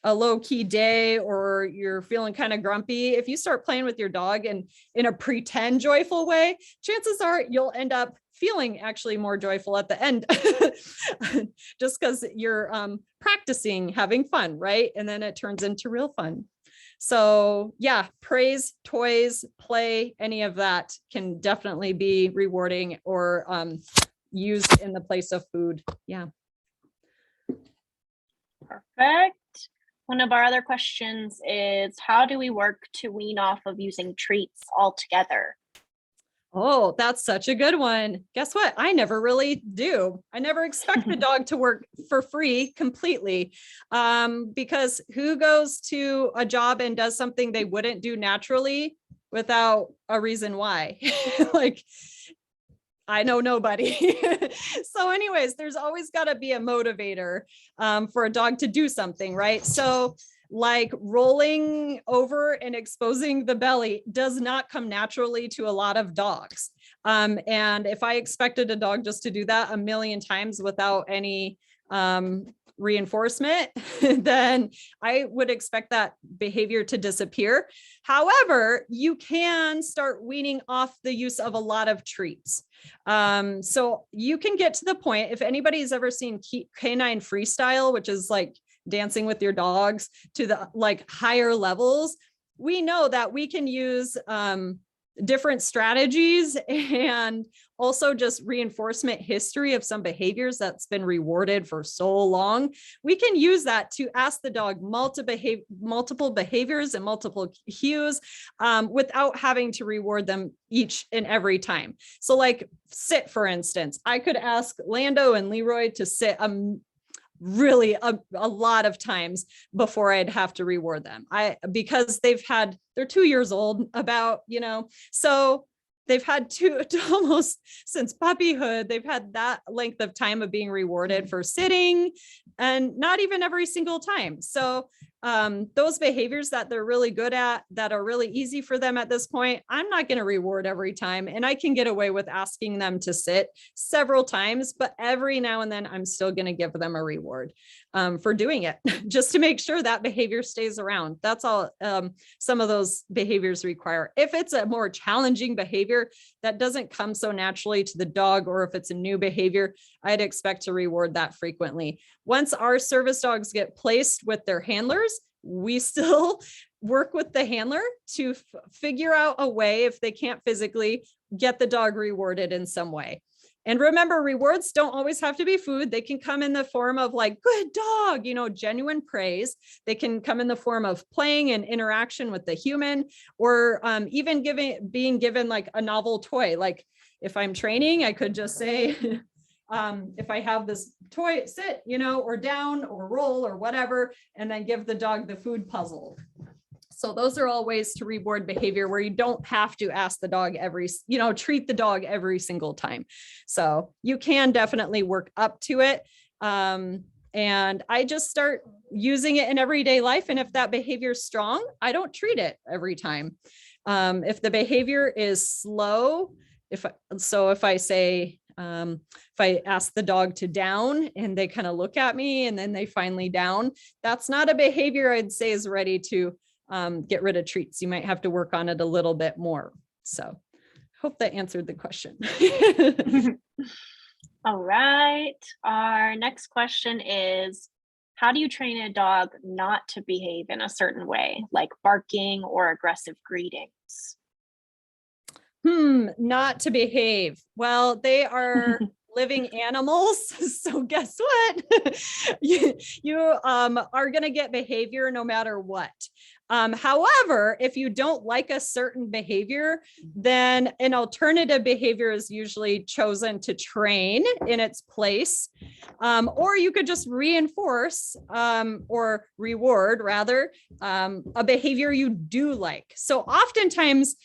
a low-key day or you're feeling kind of grumpy, if you start playing with your dog and in a pretend joyful way, chances are you'll end up feeling actually more joyful at the end just because you're practicing having fun, right? And then it turns into real fun. So yeah, praise, toys, play, any of that can definitely be rewarding or used in the place of food. Yeah. Perfect. One of our other questions is, how do we work to wean off of using treats altogether? Oh, that's such a good one. Guess what? I never really do. I never expect the dog to work for free completely, because who goes to a job and does something they wouldn't do naturally without a reason why? Like, I know nobody. So anyways, there's always got to be a motivator for a dog to do something, right? So like rolling over and exposing the belly does not come naturally to a lot of dogs. And if I expected a dog just to do that a million times without any reinforcement, then I would expect that behavior to disappear. However, you can start weaning off the use of a lot of treats. So you can get to the point, if anybody's ever seen canine freestyle, which is like dancing with your dogs to the like higher levels, we know that we can use different strategies and also just reinforcement history of some behaviors that's been rewarded for so long. We can use that to ask the dog multiple behaviors and multiple cues without having to reward them each and every time. So like sit, for instance, I could ask Lando and Leroy to sit really a lot of times before I'd have to reward them. Because they're 2 years old about, so they've had almost since puppyhood, they've had that length of time of being rewarded for sitting, and not even every single time. So those behaviors that they're really good at, that are really easy for them at this point, I'm not going to reward every time. And I can get away with asking them to sit several times, but every now and then I'm still going to give them a reward for doing it, just to make sure that behavior stays around. That's all some of those behaviors require. If it's a more challenging behavior that doesn't come so naturally to the dog, or if it's a new behavior, I'd expect to reward that frequently. Once our service dogs get placed with their handlers, we still work with the handler to figure out a way, if they can't physically, get the dog rewarded in some way. And remember, rewards don't always have to be food. They can come in the form of like, good dog, genuine praise. They can come in the form of playing and interaction with the human, or even being given like a novel toy. Like if I'm training, I could just say, if I have this toy, sit, or down or roll or whatever, and then give the dog the food puzzle. So those are all ways to reward behavior where you don't have to ask the dog treat the dog every single time. So you can definitely work up to it. And I just start using it in everyday life. And if that behavior is strong, I don't treat it every time. If the behavior is slow, if I say, if I ask the dog to down and they kind of look at me and then they finally down, that's not a behavior I'd say is ready to get rid of treats. You might have to work on it a little bit more. So hope that answered the question. All right. Our next question is, how do you train a dog not to behave in a certain way, like barking or aggressive greetings? Not to behave. Well, they are living animals. So guess what? you are going to get behavior no matter what. However, if you don't like a certain behavior, then an alternative behavior is usually chosen to train in its place. Or you could just reinforce or reward rather a behavior you do like. So oftentimes,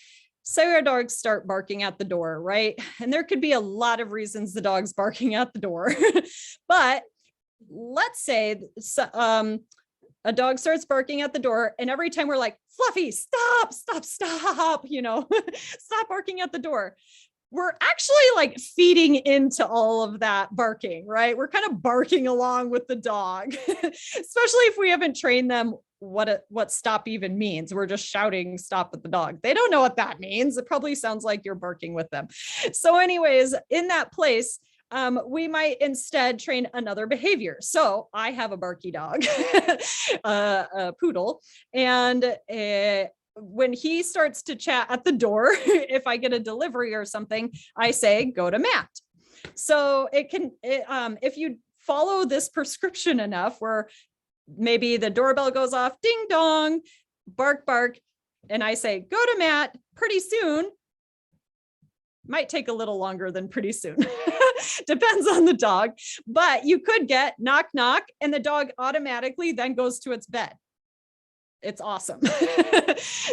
say our dogs start barking at the door, right? And there could be a lot of reasons the dog's barking at the door. But let's say a dog starts barking at the door, and every time we're like, Fluffy, stop, stop, stop barking at the door. We're actually like feeding into all of that barking, right? We're kind of barking along with the dog, especially if we haven't trained them what stop even means. We're just shouting stop at the dog. They don't know what that means. It probably sounds like you're barking with them. So anyways, in that place, we might instead train another behavior. So I have a barky dog, a poodle, and when he starts to chat at the door, if I get a delivery or something, I say, go to Matt. So if you follow this prescription enough, where maybe the doorbell goes off, ding dong, bark, bark, and I say, go to Matt, pretty soon. Might take a little longer than pretty soon. Depends on the dog, but you could get knock, knock, and the dog automatically then goes to its bed. It's awesome.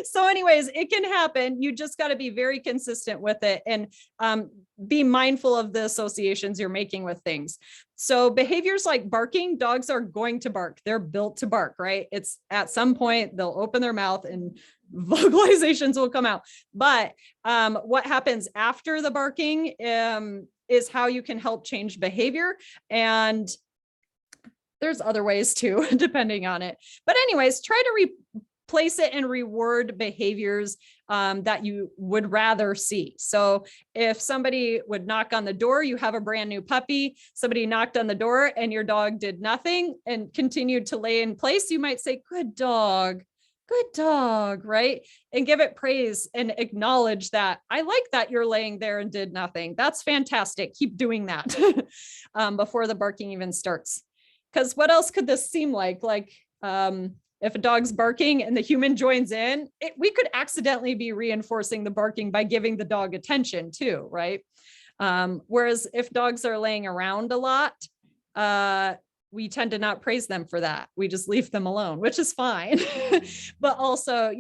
So anyways, it can happen. You just got to be very consistent with it and be mindful of the associations you're making with things. So behaviors like barking, dogs are going to bark. They're built to bark, right? It's at some point they'll open their mouth and vocalizations will come out. But what happens after the barking is how you can help change behavior. And there's other ways too, depending on it. But anyways, try to replace it and reward behaviors that you would rather see. So if somebody would knock on the door, you have a brand new puppy, somebody knocked on the door and your dog did nothing and continued to lay in place, you might say, good dog, right? And give it praise and acknowledge that I like that you're laying there and did nothing. That's fantastic. Keep doing that before the barking even starts. Because what else could this seem like? If a dog's barking and the human joins in, we could accidentally be reinforcing the barking by giving the dog attention too, right? Whereas if dogs are laying around a lot, we tend to not praise them for that. We just leave them alone, which is fine. But also,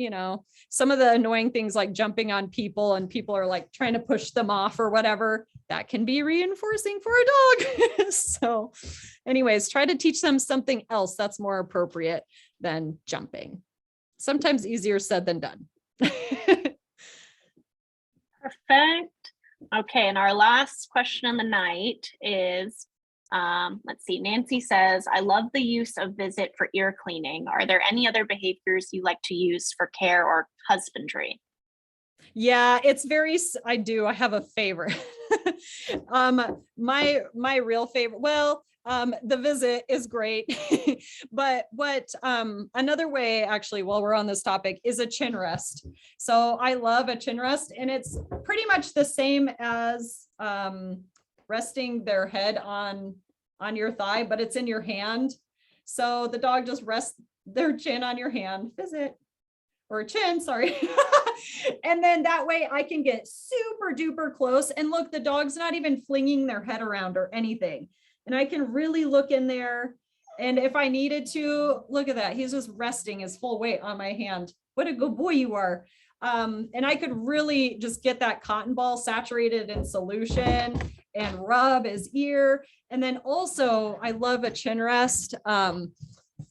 some of the annoying things like jumping on people and people are like trying to push them off or whatever, that can be reinforcing for a dog. So anyways, try to teach them something else that's more appropriate than jumping. Sometimes easier said than done. Perfect. Okay, and our last question of the night is, let's see, Nancy says, I love the use of visit for ear cleaning. Are there any other behaviors you like to use for care or husbandry? Yeah, I do. I have a favorite. My real favorite, the visit is great, but another way actually, while we're on this topic, is a chin rest. So I love a chin rest, and it's pretty much the same as resting their head on your thigh, but it's in your hand. So the dog just rests their chin on your hand, visit, or chin, sorry. And then that way I can get super duper close and look, the dog's not even flinging their head around or anything. And I can really look in there. And if I needed to, look at that, he's just resting his full weight on my hand. What a good boy you are. And I could really just get that cotton ball saturated in solution and rub his ear. And then also I love a chin rest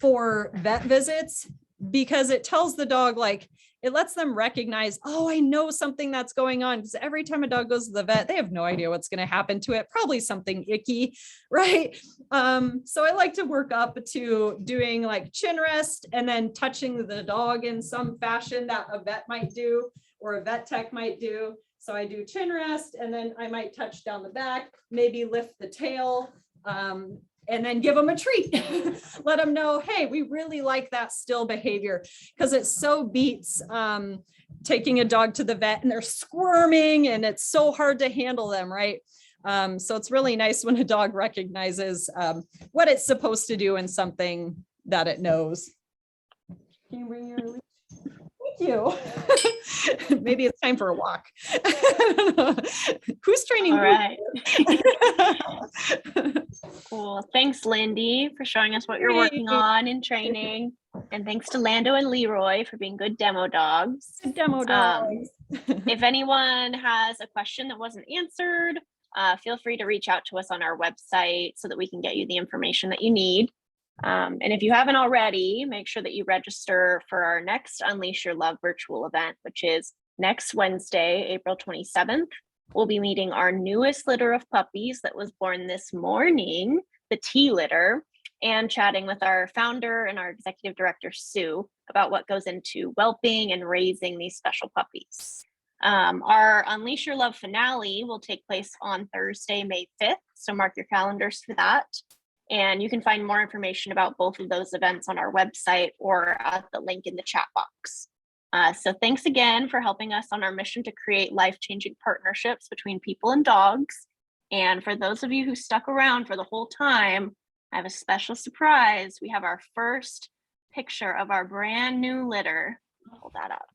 for vet visits, because it tells the dog, like, it lets them recognize, oh, I know something that's going on. Because every time a dog goes to the vet, they have no idea what's going to happen to it. Probably something icky, right? So I like to work up to doing like chin rest and then touching the dog in some fashion that a vet might do or a vet tech might do. So I do chin rest, and then I might touch down the back, maybe lift the tail, and then give them a treat. Let them know, hey, we really like that still behavior, because it so beats taking a dog to the vet and they're squirming and it's so hard to handle them, right? So it's really nice when a dog recognizes what it's supposed to do and something that it knows. Can you bring your leash? Thank you. Maybe it's time for a walk. Who's training? All right. Cool. Thanks, Lindy, for showing us what you're working on in training. And thanks to Lando and Leroy for being good demo dogs. Demo dogs. If anyone has a question that wasn't answered, feel free to reach out to us on our website so that we can get you the information that you need. And if you haven't already, make sure that you register for our next Unleash Your Love virtual event, which is next Wednesday, April 27th. We'll be meeting our newest litter of puppies that was born this morning, the T litter, and chatting with our founder and our executive director, Sue, about what goes into whelping and raising these special puppies. Our Unleash Your Love finale will take place on Thursday, May 5th. So mark your calendars for that. And you can find more information about both of those events on our website or at the link in the chat box. So thanks again for helping us on our mission to create life-changing partnerships between people and dogs. And for those of you who stuck around for the whole time, I have a special surprise. We have our first picture of our brand new litter. Hold that up.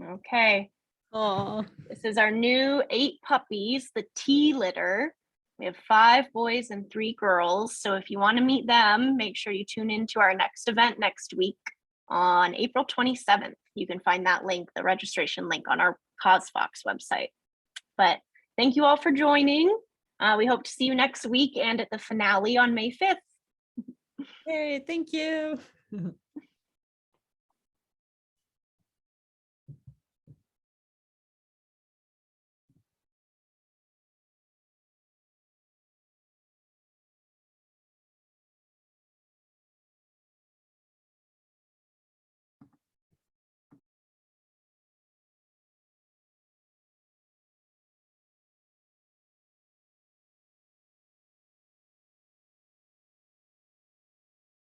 Okay. Oh, This is our new 8 puppies, the T litter. We have 5 boys and 3 girls. So if you want to meet them, make sure you tune into our next event next week on April 27th. You can find that link, the registration link, on our CauseFox website. But thank you all for joining. We hope to see you next week and at the finale on May 5th. hey, thank you.